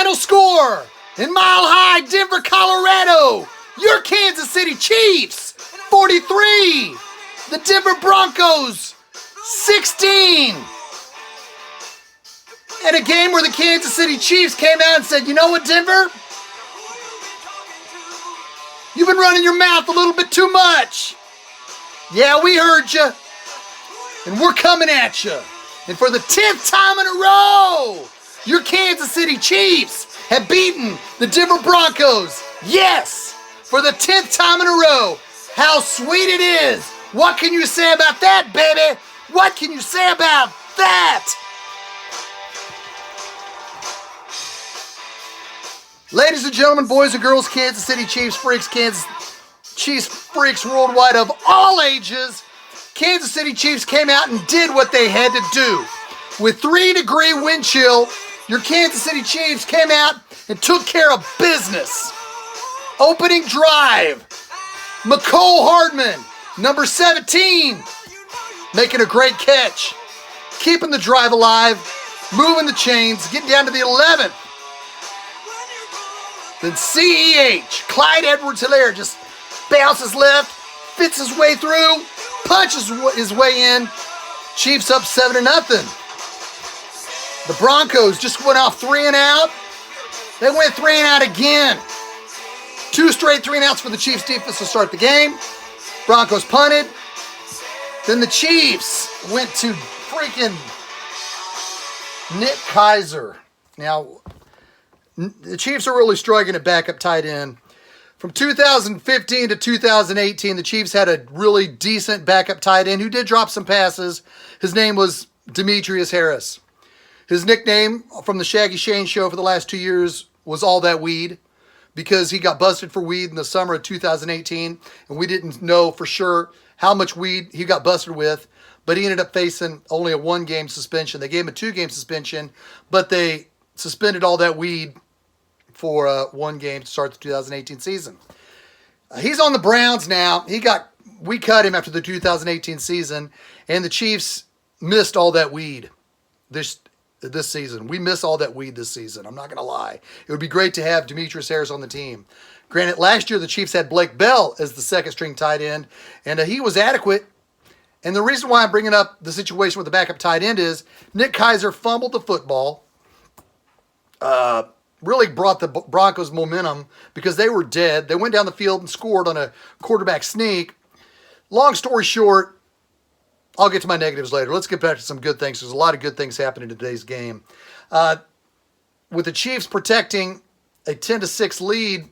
final score in Mile High, Denver, Colorado. Your Kansas City Chiefs, 43. The Denver Broncos, 16. And a game where the Kansas City Chiefs came out and said, you know what, Denver? You've been running your mouth a little bit too much. Yeah, we heard you. And we're coming at you. And for the 10th time in a row, your Kansas City Chiefs have beaten the Denver Broncos. Yes, for the 10th time in a row. How sweet it is. What can you say about that, baby? What can you say about that? Ladies and gentlemen, boys and girls, Kansas City Chiefs freaks, Chiefs freaks worldwide of all ages, Kansas City Chiefs came out and did what they had to do. With 3-degree wind chill, your Kansas City Chiefs came out and took care of business. Opening drive, McCole Hardman, number 17, making a great catch, keeping the drive alive, moving the chains, getting down to the 11th. Then CEH, Clyde Edwards-Helaire, just bounces left, fits his way through, punches his way in. Chiefs up 7-0. The Broncos just went off 3 and out. They went 3 and out again. 2 straight 3 and outs for the Chiefs defense to start the game. Broncos punted. Then the Chiefs went to freaking Nick Keizer. Now, the Chiefs are really struggling at backup tight end. From 2015 to 2018, the Chiefs had a really decent backup tight end who did drop some passes. His name was Demetrius Harris. His nickname from the Shaggyshane show for the last 2 years was All That Weed, because he got busted for weed in the summer of 2018, and we didn't know for sure how much weed he got busted with, but he ended up facing only a 1-game suspension. They gave him a 2-game suspension, but they suspended All That Weed for 1 game to start the 2018 season. He's on the Browns now. We cut him after the 2018 season, and the Chiefs missed All That Weed this season. We miss All That Weed this season. I'm not going to lie. It would be great to have Demetrius Harris on the team. Granted, last year the Chiefs had Blake Bell as the second-string tight end, and he was adequate. And the reason why I'm bringing up the situation with the backup tight end is Nick Keizer fumbled the football. Really brought the Broncos momentum because they were dead. They went down the field and scored on a quarterback sneak. Long story short, I'll get to my negatives later. Let's get back to some good things. There's a lot of good things happening in today's game. With the Chiefs protecting a 10-6 lead,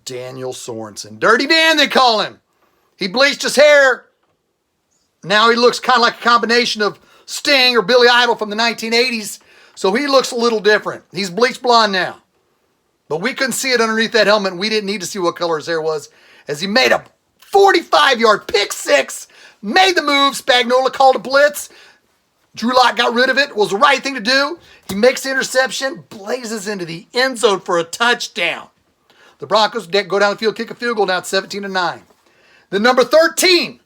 Daniel Sorensen. Dirty Dan, they call him. He bleached his hair. Now he looks kind of like a combination of Sting or Billy Idol from the 1980s, so he looks a little different. He's bleached blonde now. But we couldn't see it underneath that helmet, and we didn't need to see what color his hair was, as he made a 45-yard pick six, made the move. Spagnuolo called a blitz. Drew Lock got rid of it. It was the right thing to do. He makes the interception, blazes into the end zone for a touchdown. The Broncos go down the field, kick a field goal, now it's 17-9. The number 13,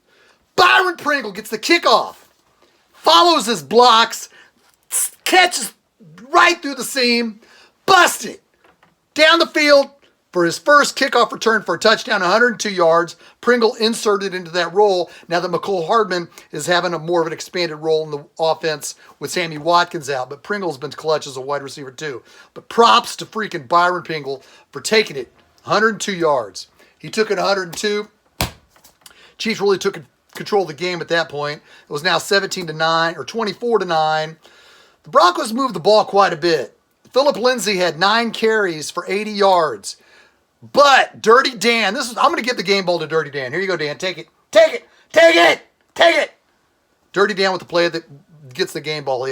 Byron Pringle, gets the kickoff. Follows his blocks, catches right through the seam, busted down the field for his first kickoff return for a touchdown, 102 yards. Pringle inserted into that role now that McCole Hardman is having a more of an expanded role in the offense with Sammy Watkins out. But Pringle's been clutch as a wide receiver too. But props to freaking Byron Pringle for taking it 102 yards. He took it 102. Chiefs really took control of the game at that point. It was now 17-9 or 24-9. The Broncos moved the ball quite a bit. Philip Lindsay had 9 carries for 80 yards. But Dirty Dan, I'm going to give the game ball to Dirty Dan. Here you go, Dan. Take it. Take it. Take it. Take it. Dirty Dan with the play that gets the game ball.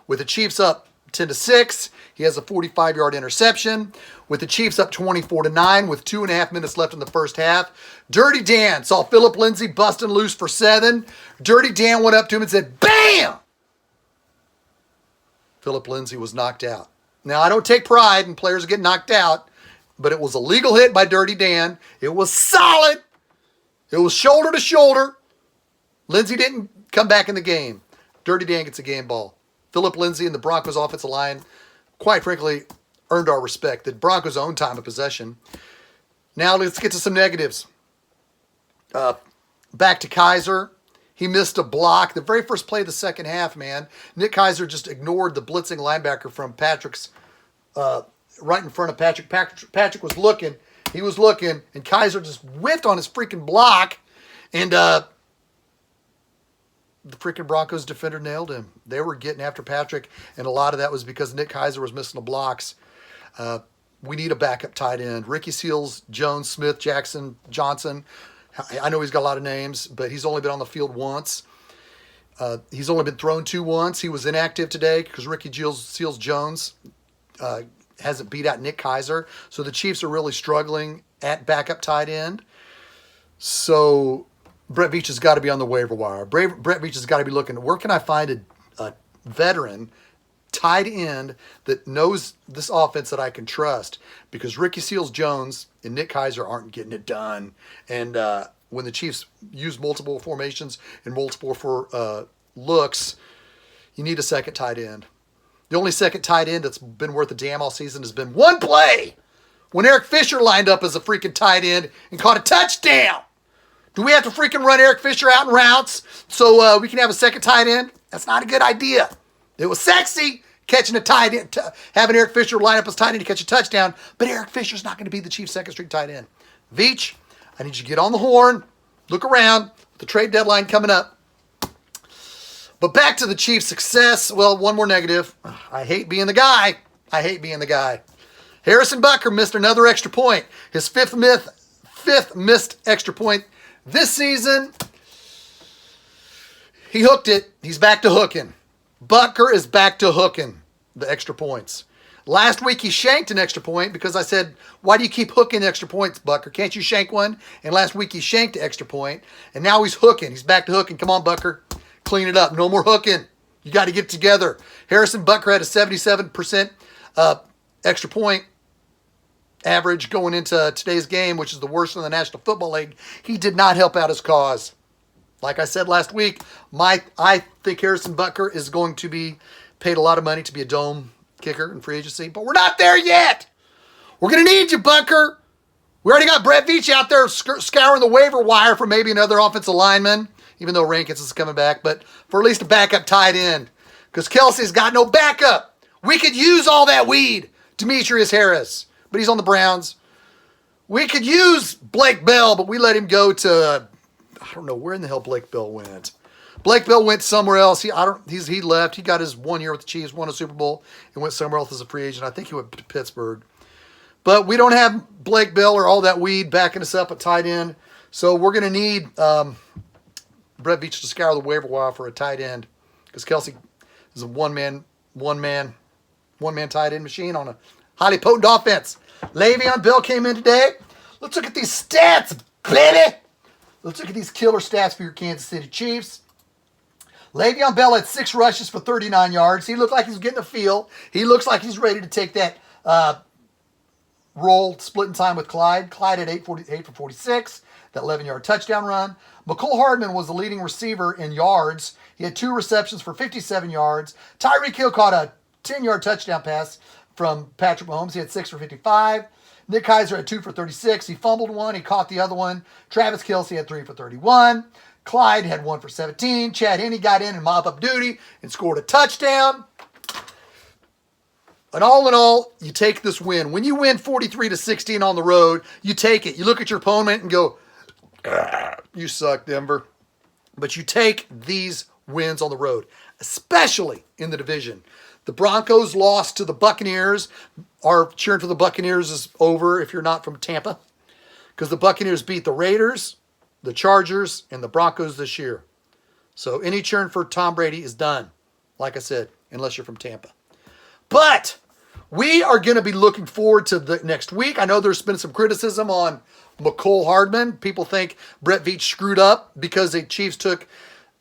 With the Chiefs up 10-6, he has a 45-yard interception. With the Chiefs up 24-9 with 2.5 minutes left in the first half, Dirty Dan saw Philip Lindsay busting loose for 7. Dirty Dan went up to him and said, "Bam!" Philip Lindsay was knocked out. Now, I don't take pride in players getting knocked out, but it was a legal hit by Dirty Dan. It was solid. It was shoulder to shoulder. Lindsay didn't come back in the game. Dirty Dan gets a game ball. Philip Lindsay and the Broncos offensive line, quite frankly, earned our respect. The Broncos' own time of possession. Now let's get to some negatives. Back to Kaiser. He missed a block. The very first play of the second half, man. Nick Kaiser just ignored the blitzing linebacker from Patrick's, right in front of Patrick. Patrick was looking. He was looking, and Kaiser just whiffed on his freaking block, and the freaking Broncos defender nailed him. They were getting after Patrick, and a lot of that was because Nick Kaiser was missing the blocks. We need a backup tight end. Ricky Seals, Jones, Smith, Jackson, Johnson. I know he's got a lot of names, but he's only been on the field once. He's only been thrown to once. He was inactive today because Ricky Seals Jones hasn't beat out Nick Kaiser. So the Chiefs are really struggling at backup tight end. So Brett Veach has got to be on the waiver wire. Brett Veach has got to be looking, where can I find a veteran tight end that knows this offense that I can trust? Because Ricky Seals Jones and Nick Kaiser aren't getting it done. And when the Chiefs use multiple formations and multiple looks, you need a second tight end. The only second tight end that's been worth a damn all season has been one play when Eric Fisher lined up as a freaking tight end and caught a touchdown. Do we have to freaking run Eric Fisher out in routes so we can have a second tight end? That's not a good idea. It was sexy catching a tight end, having Eric Fisher line up as tight end to catch a touchdown, but Eric Fisher's not going to be the Chiefs' second string tight end. Veach, I need you to get on the horn, look around, the trade deadline coming up. But back to the Chiefs' success. Well, one more negative. I hate being the guy. Harrison Butker missed another extra point. His fifth missed extra point this season. He hooked it. He's back to hooking. Butker is back to hooking the extra points. Last week he shanked an extra point because I said, why do you keep hooking extra points, Butker? Can't you shank one? And last week he shanked the extra point, and now he's hooking. He's back to hooking. Come on, Butker. Clean it up. No more hooking. You got to get it together. Harrison Butker had a 77% extra point average going into today's game, which is the worst in the National Football League. He did not help out his cause. Like I said last week, I think Harrison Butker is going to be paid a lot of money to be a dome kicker in free agency, but we're not there yet. We're going to need you, Butker. We already got Brett Veach out there scouring the waiver wire for maybe another offensive lineman, even though Rankins is coming back, but for at least a backup tight end, because Kelsey's got no backup. We could use all that weed, Demetrius Harris, but he's on the Browns. We could use Blake Bell, but we let him go to, I don't know where in the hell Blake Bell went. Blake Bell went somewhere else. He left. He got his 1 year with the Chiefs, won a Super Bowl, and went somewhere else as a free agent. I think he went to Pittsburgh. But we don't have Blake Bell or all that weed backing us up at tight end. So we're going to need Brett Veach to scour the waiver wire for a tight end, because Kelsey is a one-man tight end machine on a highly potent offense. Le'Veon Bell came in today. Let's look at these stats, baby. Let's look at these killer stats for your Kansas City Chiefs. Le'Veon Bell had 6 rushes for 39 yards. He looked like he's getting a feel. He looks like he's ready to take that role, splitting time with Clyde. Clyde had 8 for 46, that 11-yard touchdown run. McCole Hardman was the leading receiver in yards. He had 2 receptions for 57 yards. Tyreek Hill caught a 10-yard touchdown pass from Patrick Mahomes. He had 6 for 55. Nick Kaiser had 2 for 36. He fumbled one. He caught the other one. Travis Kelce had 3 for 31. Clyde had 1 for 17. Chad Henne got in and mop up duty and scored a touchdown. And all in all, you take this win. When you win 43-16 on the road, you take it. You look at your opponent and go, you suck, Denver. But you take these wins on the road, especially in the division. The Broncos lost to the Buccaneers. Our cheering for the Buccaneers is over if you're not from Tampa, because the Buccaneers beat the Raiders, the Chargers, and the Broncos this year. So any cheering for Tom Brady is done, like I said, unless you're from Tampa. But we are going to be looking forward to the next week. I know there's been some criticism on McCole Hardman. People think Brett Veach screwed up because the Chiefs took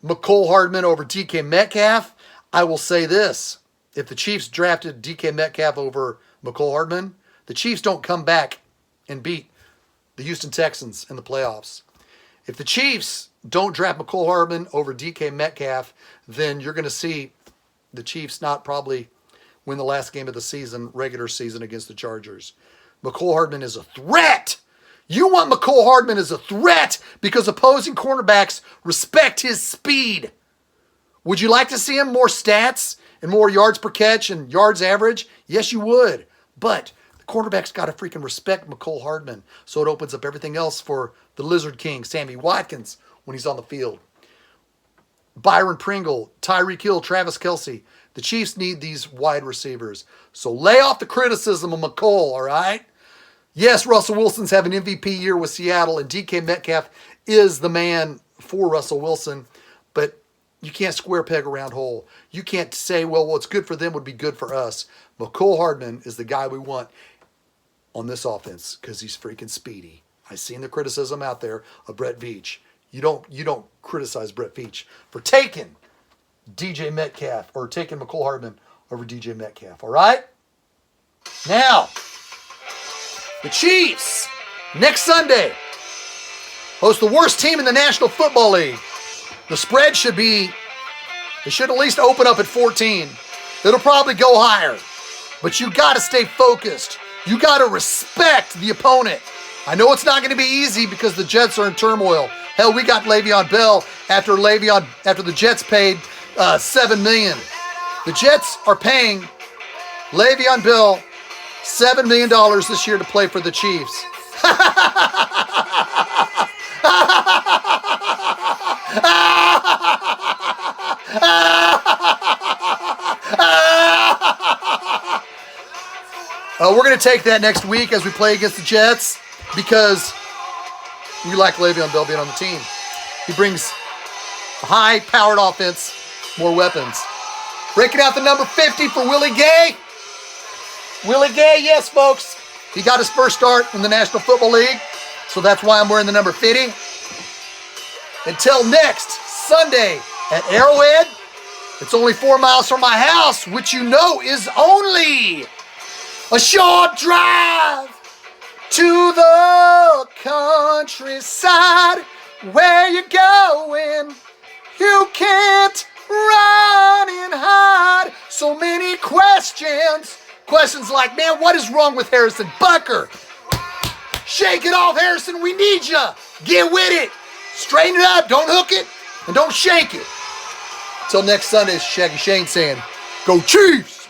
McCole Hardman over DK Metcalf. I will say this. If the Chiefs drafted DK Metcalf over McCole Hardman, the Chiefs don't come back and beat the Houston Texans in the playoffs. If the Chiefs don't draft McCole Hardman over DK Metcalf, then you're going to see the Chiefs not probably win the last game of the season, regular season, against the Chargers. Mecole Hardman is a threat. You want Mecole Hardman as a threat because opposing cornerbacks respect his speed. Would you like to see him more stats and more yards per catch and yards average? Yes, you would. But the cornerback's got to freaking respect Mecole Hardman, so it opens up everything else for the Lizard King, Sammy Watkins, when he's on the field. Byron Pringle, Tyreek Hill, Travis Kelce. The Chiefs need these wide receivers. So lay off the criticism of Mecole, all right? Yes, Russell Wilson's having an MVP year with Seattle, and DK Metcalf is the man for Russell Wilson, but you can't square peg a round hole. You can't say, well, what's good for them would be good for us. Mecole Hardman is the guy we want on this offense because he's freaking speedy. I've seen the criticism out there of Brett Veach. You don't criticize Brett Veach for taking DJ Metcalf or taking Mecole Hardman over DJ Metcalf, all right? Now, the Chiefs, next Sunday, host the worst team in the National Football League. The spread should at least open up at 14. It'll probably go higher. But you got to stay focused. You got to respect the opponent. I know it's not going to be easy because the Jets are in turmoil. Hell, we got Le'Veon Bell after the Jets paid $7 million. The Jets are paying Le'Veon Bell $7 million this year to play for the Chiefs. We're going to take that next week as we play against the Jets because we like Le'Veon Bell being on the team. He brings a high-powered offense, more weapons. Breaking out the number 50 for Willie Gay. Willie Gay, yes, folks. He got his first start in the National Football League, so that's why I'm wearing the number 50. Until next Sunday at Arrowhead, it's only 4 miles from my house, which you know is only a short drive to the countryside. Where you going? You can't run and hide. So many questions. Questions like, man, what is wrong with Harrison Butker? Shake it off, Harrison. We need you. Get with it. Straighten it up. Don't hook it and don't shake it. Till next Sunday, it's Shaggyshane saying, go Chiefs!